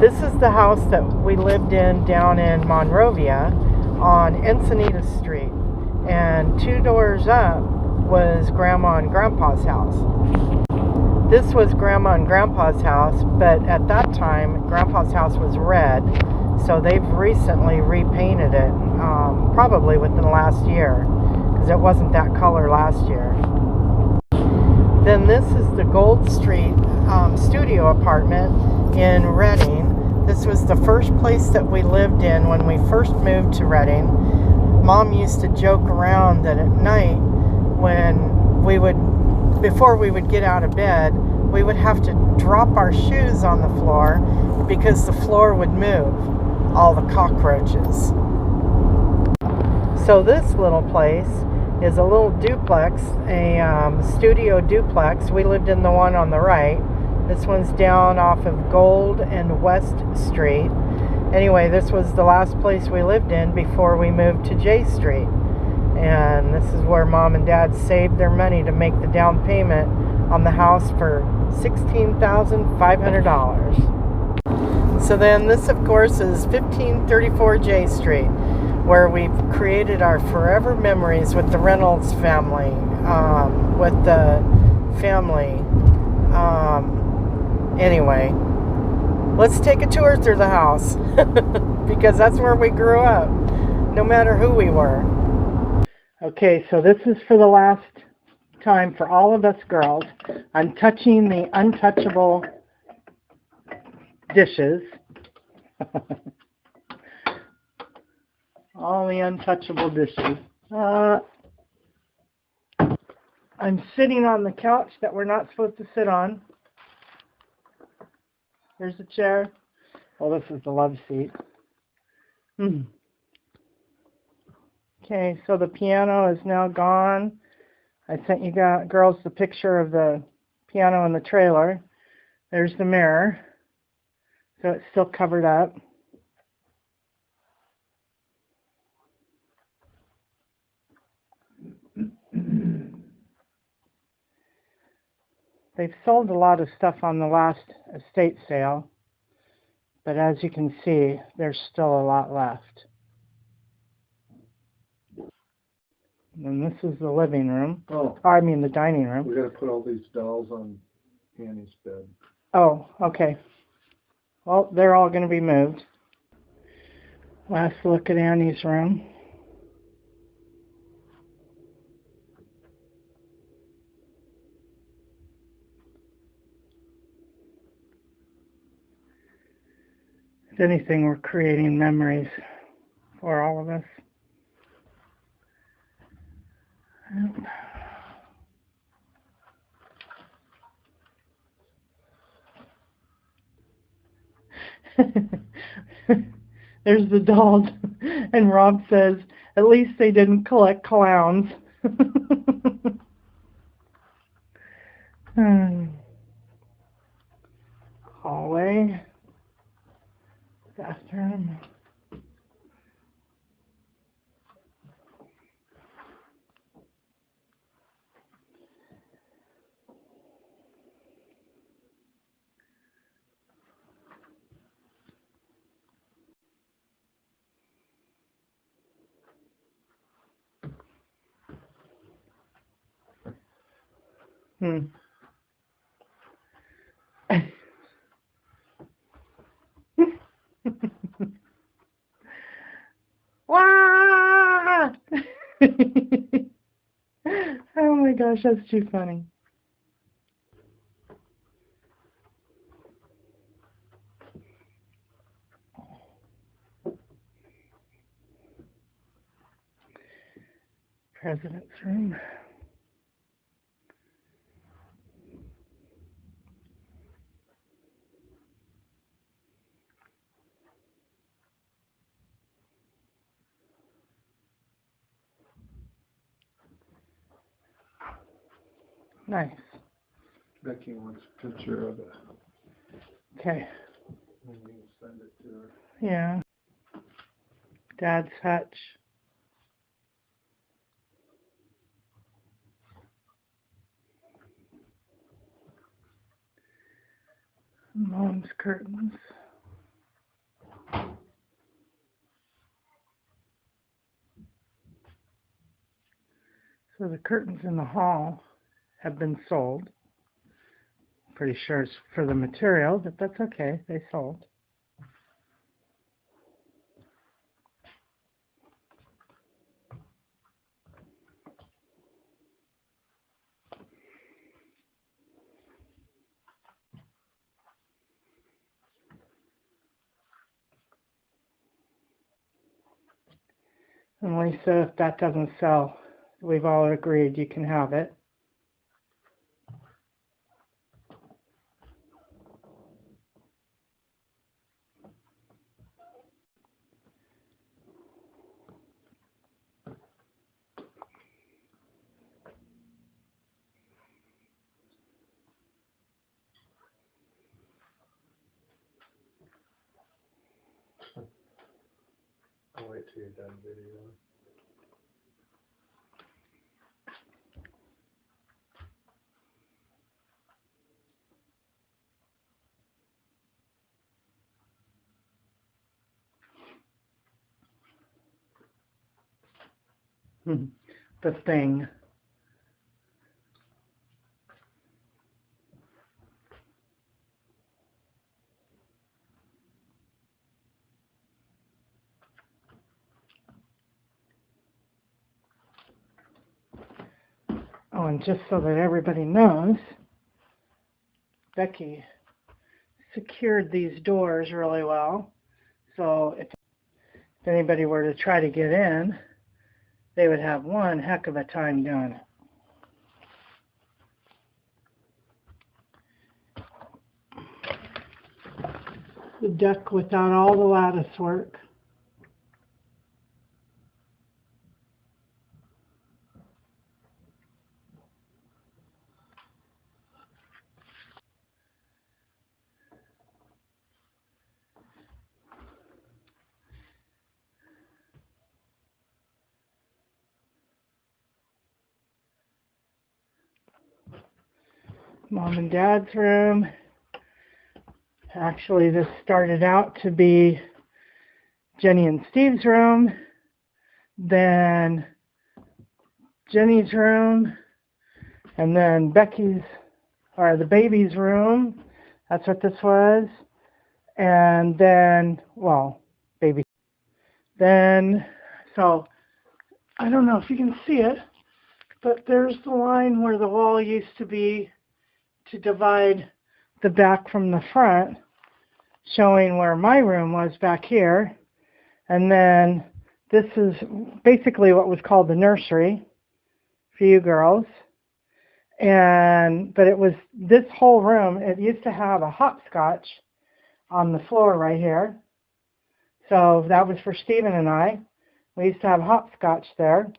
This is the house that we lived in down in Monrovia on Encinitas Street. And 2 doors up was Grandma and Grandpa's house. This was Grandma and Grandpa's house, but at that time, Grandpa's house was red. So they've recently repainted it, probably within the last year, because it wasn't that color last year. Then this is the Gold Street studio apartment in Redding. This was the first place that we lived in when we first moved to Redding. Mom used to joke around that at night when before we would get out of bed, we would have to drop our shoes on the floor because the floor would move, all the cockroaches. So this little place is a little duplex, a studio duplex. We lived in the one on the right. This one's down off of Gold and West Street. Anyway, this was the last place we lived in before we moved to J Street. And this is where Mom and Dad saved their money to make the down payment on the house for $16,500. So then this, of course, is 1534 J Street, where we've created our forever memories with the Reynolds family, with the family. Anyway, let's take a tour through the house because that's where we grew up, no matter who we were. Okay, so this is for the last time for all of us girls. I'm touching the untouchable dishes. All the untouchable dishes. I'm sitting on the couch that we're not supposed to sit on. Here's a chair. Well, this is the love seat. Okay, so the piano is now gone. I sent you girls the picture of the piano in the trailer. There's the mirror. So it's still covered up. They've sold a lot of stuff on the last estate sale, but as you can see, there's still a lot left. And this is the living room. I mean the dining room. We got to put all these dolls on Annie's bed. Oh, okay. Well, they're all going to be moved. Last look at Annie's room. If anything, we're creating memories for all of us. There's the dolls, and Rob says, at least they didn't collect clowns. Hallway, bathroom. Wah! Oh my gosh, that's too funny. President's room. Nice. Becky wants a picture of it. Okay. And you can send it to her. Yeah. Dad's hutch. Mom's curtains. So the curtains in the hall have been sold. Pretty sure it's for the material, but that's okay. They sold. And Lisa, if that doesn't sell, we've all agreed you can have it. I'll wait till you're done video. The thing. Oh, and just so that everybody knows, Becky secured these doors really well. So if anybody were to try to get in, they would have one heck of a time doing it. The deck without all the lattice work. Mom and Dad's room. Actually, this started out to be Jenny and Steve's room, then Jenny's room, and then Becky's, or the baby's room. That's what this was. And then, well, baby. Then, so, I don't know if you can see it, but there's the line where the wall used to be to divide the back from the front, showing where my room was back here. And then this is basically what was called the nursery for you girls. But it was this whole room. It used to have a hopscotch on the floor right here. So that was for Stephen and I. We used to have hopscotch there.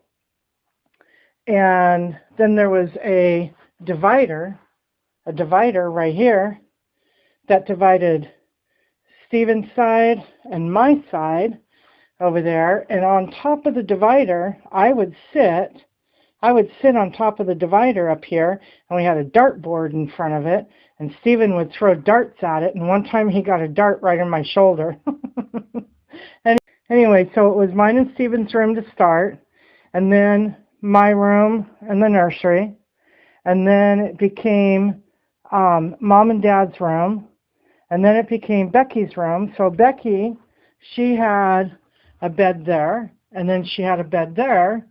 And then there was a divider right here that divided Stephen's side and my side over there. And on top of the divider, I would sit on top of the divider up here, and we had a dartboard in front of it, and Stephen would throw darts at it, and one time he got a dart right in my shoulder. And anyway, so it was mine and Stephen's room to start, and then my room and the nursery, and then it became Mom and Dad's room, and then it became Becky's room. So Becky, she had a bed there, and then she had a bed there,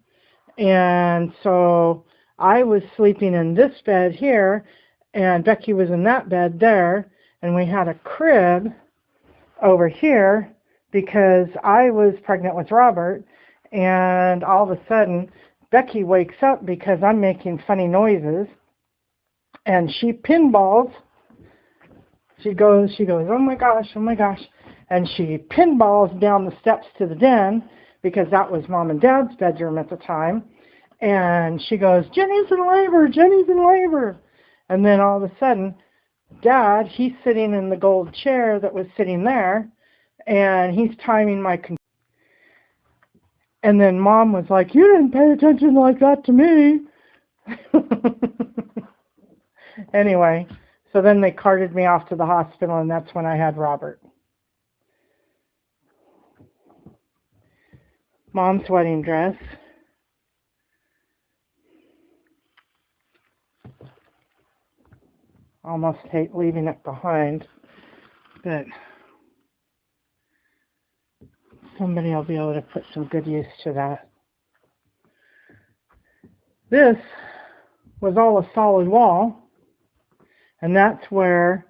and so I was sleeping in this bed here, and Becky was in that bed there, and we had a crib over here because I was pregnant with Robert, and all of a sudden Becky wakes up because I'm making funny noises, and she pinballs. She goes, oh my gosh, and she pinballs down the steps to the den, because that was Mom and Dad's bedroom at the time. And she goes, Jenny's in labor. And then all of a sudden, Dad, he's sitting in the gold chair that was sitting there, and he's timing my computer. And then Mom was like, you didn't pay attention like that to me. Anyway, so then they carted me off to the hospital, and that's when I had Robert. Mom's wedding dress. almost hate leaving it behind, but somebody will be able to put some good use to that. This was all a solid wall, and that's where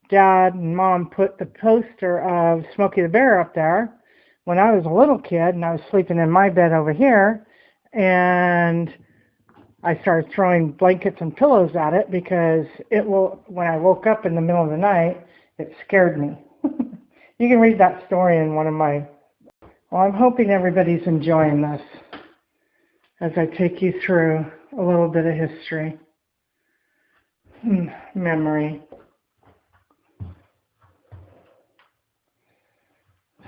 Dad and Mom put the poster of Smokey the Bear up there when I was a little kid, and I was sleeping in my bed over here, and I started throwing blankets and pillows at it because when I woke up in the middle of the night, it scared me. You can read that story in one of my... Well, I'm hoping everybody's enjoying this as I take you through a little bit of history, memory.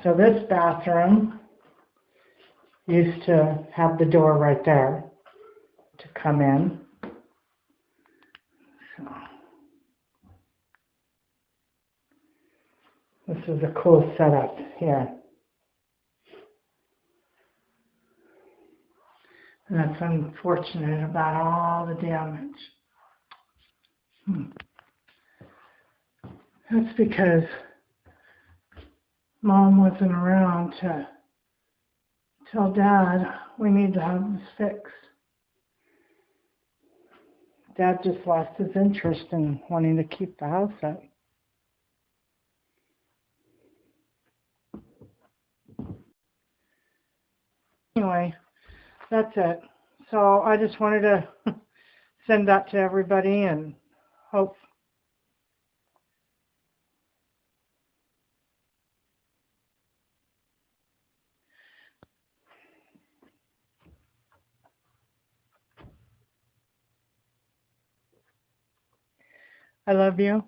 So this bathroom used to have the door right there to come in. So this is a cool setup here. And that's unfortunate about all the damage. That's because Mom wasn't around to tell Dad we need to have this fixed. Dad just lost his interest in wanting to keep the house up. Anyway, that's it. So I just wanted to send that to everybody and hope I love you.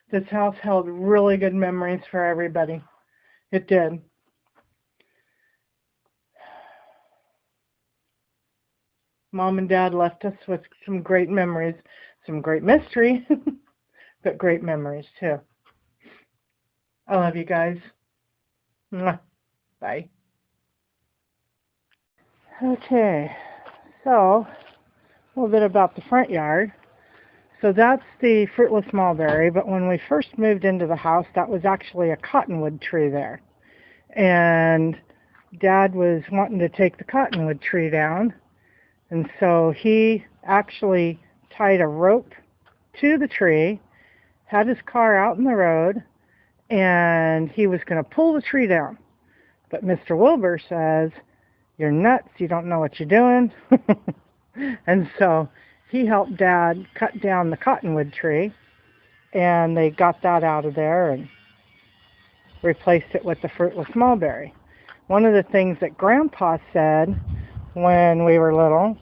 This house held really good memories for everybody. It did. Mom and Dad left us with some great memories, some great mystery, but great memories too. I love you guys. Mwah. Bye. Okay, so a little bit about the front yard. So that's the fruitless mulberry, but when we first moved into the house, that was actually a cottonwood tree there. And Dad was wanting to take the cottonwood tree down, and so he actually tied a rope to the tree, had his car out in the road, and he was going to pull the tree down. But Mr. Wilbur says, "You're nuts, you don't know what you're doing." And so he helped Dad cut down the cottonwood tree, and they got that out of there and replaced it with the fruitless mulberry. One of the things that Grandpa said when we were little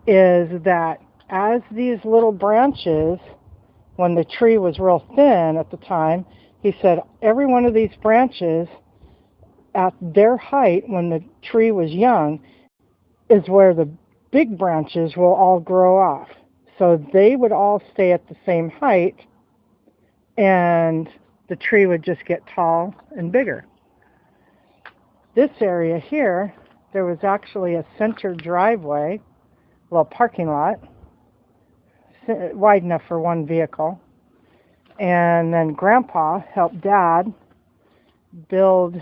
is that as these little branches, when the tree was real thin at the time, he said every one of these branches at their height when the tree was young is where the big branches will all grow off. So they would all stay at the same height, and the tree would just get tall and bigger. This area here, there was actually a center driveway, a little parking lot, wide enough for one vehicle. And then Grandpa helped Dad build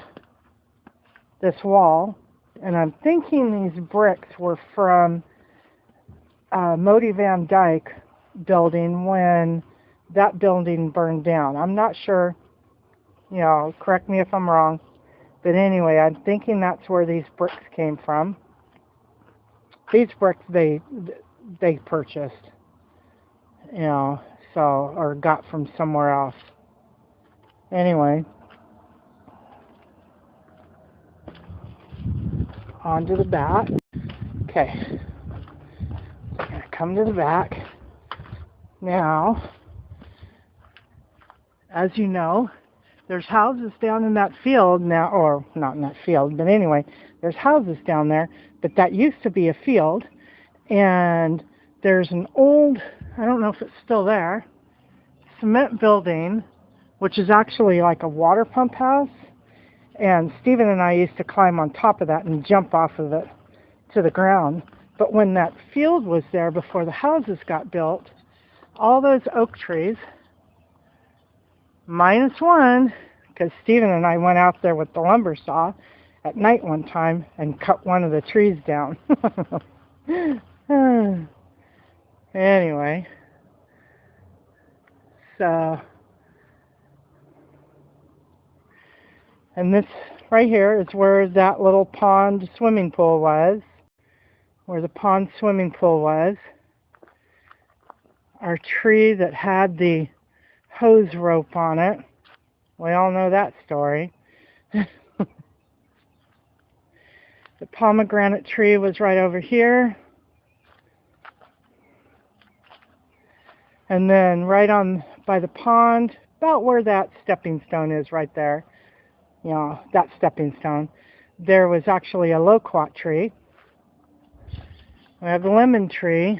this wall. And I'm thinking these bricks were from Modi Van Dyke building when that building burned down. I'm not sure, correct me if I'm wrong. But anyway, I'm thinking that's where these bricks came from. These bricks they purchased, or got from somewhere else. Anyway, on to the back. Okay, I'm gonna come to the back. Now, as you know, there's houses down in that field now, or not in that field, but anyway, there's houses down there, but that used to be a field, and there's an old, I don't know if it's still there, cement building, which is actually like a water pump house, And Stephen and I used to climb on top of that and jump off of it to the ground. But when that field was there before the houses got built, all those oak trees, minus one, because Stephen and I went out there with the lumber saw at night one time and cut one of the trees down. Anyway, so, and this right here is where that little pond swimming pool was, where the pond swimming pool was. Our tree that had the hose rope on it. We all know that story. The pomegranate tree was right over here. And then right on by the pond, about where that stepping stone is right there, you know, that stepping stone, there was actually a loquat tree. We have the lemon tree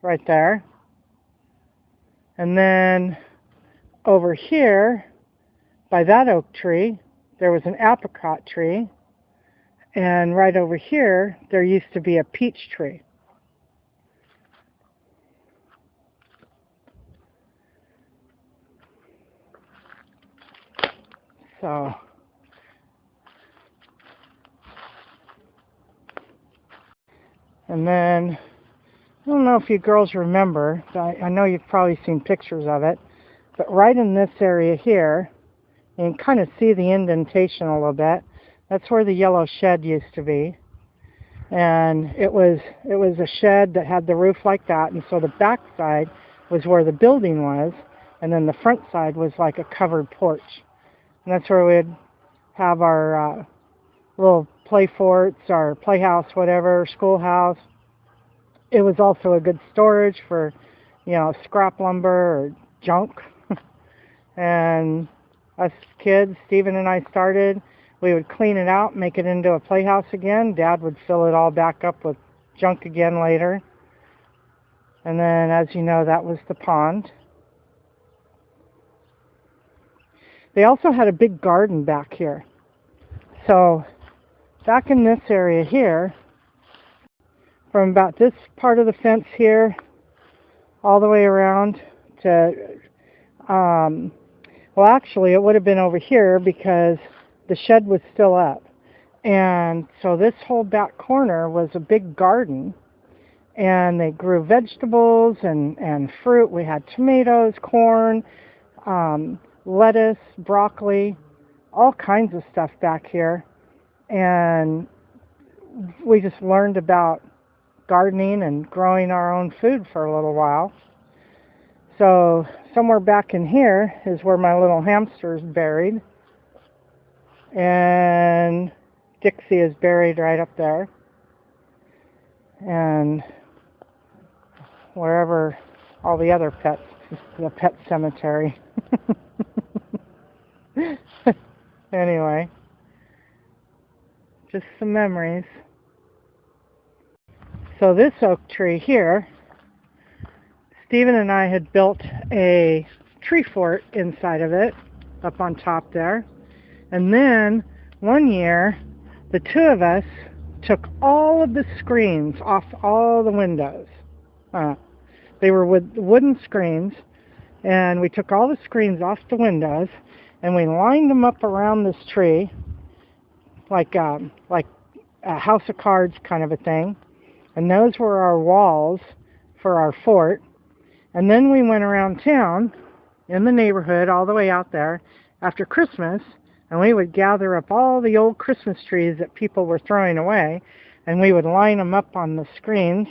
right there. And then over here, by that oak tree, there was an apricot tree. And right over here, there used to be a peach tree. So, and then, I don't know if you girls remember, I know you've probably seen pictures of it, but right in this area here, you can kind of see the indentation a little bit. That's where the yellow shed used to be. And it was a shed that had the roof like that, and so the back side was where the building was, and then the front side was like a covered porch. And that's where we'd have our little play forts, our playhouse, whatever, schoolhouse. It was also a good storage for, you know, scrap lumber or junk. And us kids, Stephen and I started, we would clean it out, make it into a playhouse again. Dad would fill it all back up with junk again later. And then, as you know, that was the pond. They also had a big garden back here. So, back in this area here, from about this part of the fence here, all the way around to, well, actually, it would have been over here because the shed was still up. And so this whole back corner was a big garden. And they grew vegetables and fruit. We had tomatoes, corn, lettuce, broccoli, all kinds of stuff back here. And we just learned about gardening and growing our own food for a little while. So somewhere back in here is where my little hamster's buried. And Dixie is buried right up there. And wherever all the other pets, the pet cemetery. Anyway, just some memories. So this oak tree here, Stephen and I had built a tree fort inside of it, up on top there. And then one year, the two of us took all of the screens off all the windows. They were wooden screens, and we took all the screens off the windows, and we lined them up around this tree, like a house of cards kind of a thing. And those were our walls for our fort. And then we went around town, in the neighborhood, all the way out there, after Christmas, and we would gather up all the old Christmas trees that people were throwing away, and we would line them up on the screens.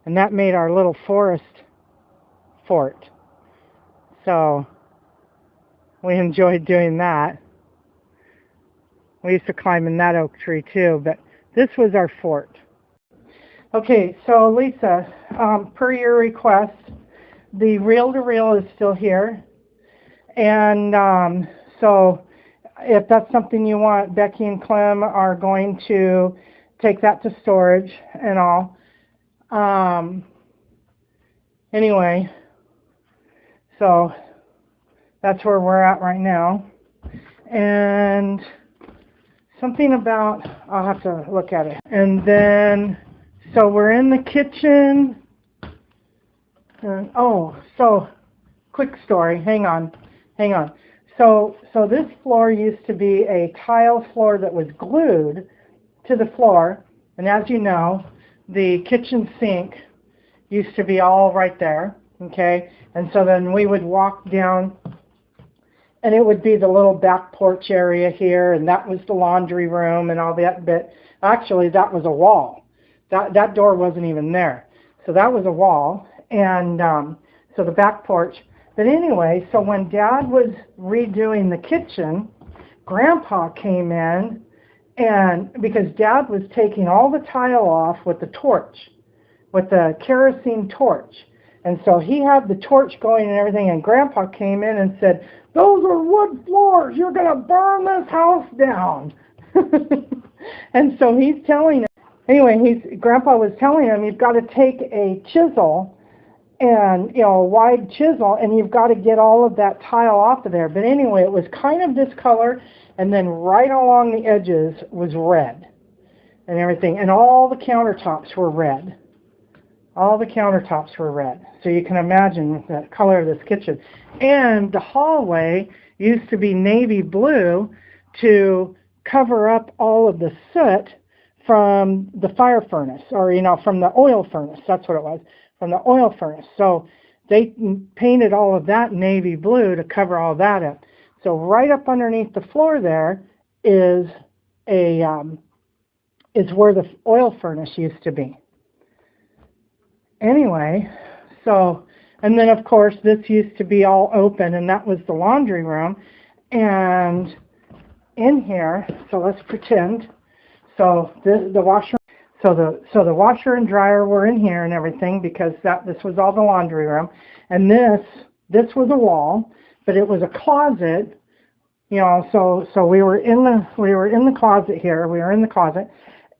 And that made our little forest fort. So we enjoyed doing that. We used to climb in that oak tree too, but this was our fort. Okay, so Lisa, per your request, the reel-to-reel is still here. And so if that's something you want, Becky and Clem are going to take that to storage and all. Anyway, so that's where we're at right now. And something about, I'll have to look at it. And then, so we're in the kitchen. And, oh, so quick story. Hang on. So this floor used to be a tile floor that was glued to the floor. And as you know, the kitchen sink used to be all right there. Okay. And so then we would walk down, and it would be the little back porch area here, and that was the laundry room and all that. But actually, that was a wall. That door wasn't even there. So that was a wall. And so the back porch. But anyway, so when Dad was redoing the kitchen, Grandpa came in, and because Dad was taking all the tile off with the torch, with the kerosene torch. And so he had the torch going and everything, and Grandpa came in and said, "Those are wood floors. You're going to burn this house down." And so he's telling him, anyway, Grandpa was telling him, you've got to take a chisel, and, you know, a wide chisel, and you've got to get all of that tile off of there. But anyway, it was kind of this color, and then right along the edges was red and everything. And all the countertops were red. All the countertops were red. So you can imagine the color of this kitchen. And the hallway used to be navy blue to cover up all of the soot from the fire furnace, or, you know, from the oil furnace. That's what it was, from the oil furnace. So they painted all of that navy blue to cover all that up. So right up underneath the floor there is where the oil furnace used to be. Anyway, so, and then of course this used to be all open, and that was the laundry room. And in here, so let's pretend, so the washer, so the washer and dryer were in here and everything, because this was all the laundry room. And this was a wall, but it was a closet, you know. So we were in the closet here. We were in the closet,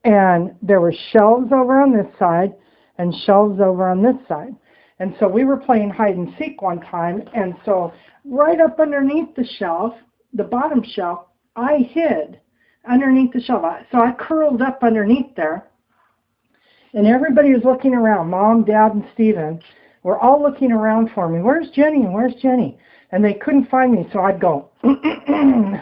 and there were shelves over on this side and shelves over on this side. And so we were playing hide and seek one time, and so right up underneath the shelf, the bottom shelf, I hid underneath the shelf. So I curled up underneath there, and everybody was looking around. Mom, Dad, and Stephen were all looking around for me. Where's Jenny? Where's Jenny? And they couldn't find me, so I'd go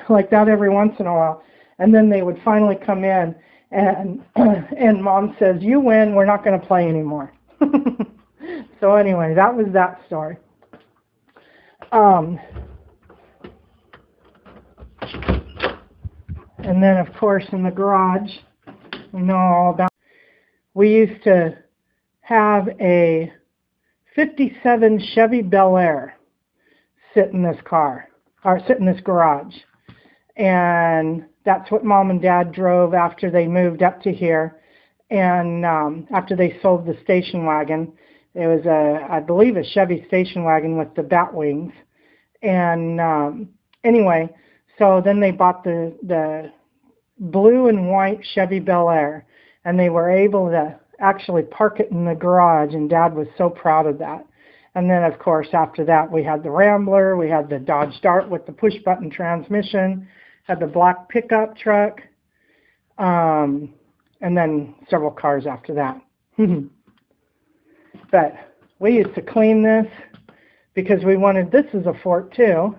like that every once in a while. And then they would finally come in, and Mom says, "You win, we're not going to play anymore." So anyway, that was that story. And then, of course, in the garage, we know all about, we used to have a 57 Chevy Bel Air sit in this car, or sit in this garage. And that's what Mom and Dad drove after they moved up to here. And after they sold the station wagon, it was I believe a Chevy station wagon with the bat wings. And anyway, so then they bought the blue and white Chevy Bel Air, and they were able to actually park it in the garage, and Dad was so proud of that. And then, of course, after that, we had the Rambler, we had the Dodge Dart with the push-button transmission, had the black pickup truck, and then several cars after that. But we used to clean this because we wanted this as a fort too,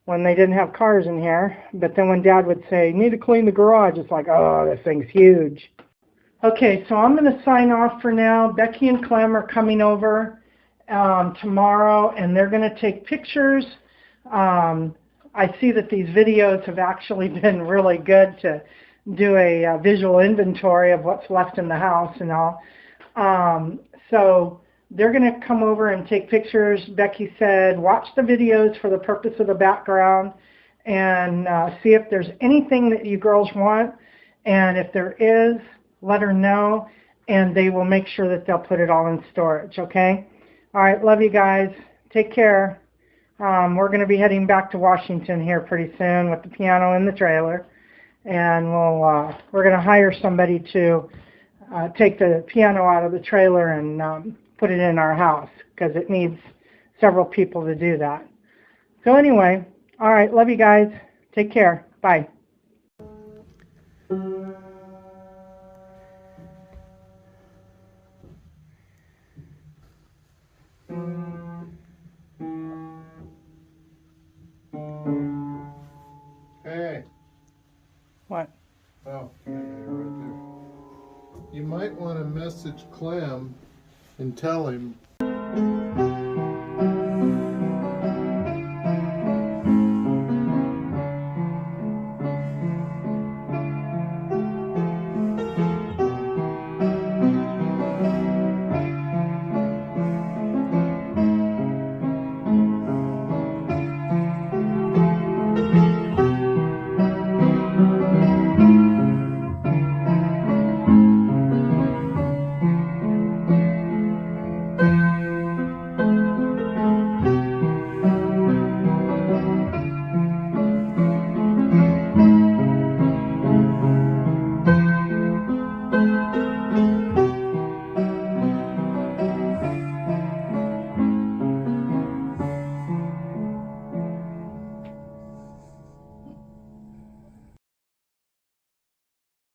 when they didn't have cars in here. But then when Dad would say, "Need to clean the garage," it's like, oh, this thing's huge. Okay, so I'm going to sign off for now. Becky and Clem are coming over tomorrow, and they're going to take pictures. I see that these videos have actually been really good to do a visual inventory of what's left in the house and all. So they're going to come over and take pictures. Becky said, watch the videos for the purpose of the background, and see if there's anything that you girls want. And if there is, let her know, and they will make sure that they'll put it all in storage, okay? All right, love you guys. Take care. We're going to be heading back to Washington here pretty soon with the piano in the trailer. And we're going to hire somebody to take the piano out of the trailer and put it in our house, because it needs several people to do that. So anyway, all right, love you guys. Take care. Bye. message Clem and tell him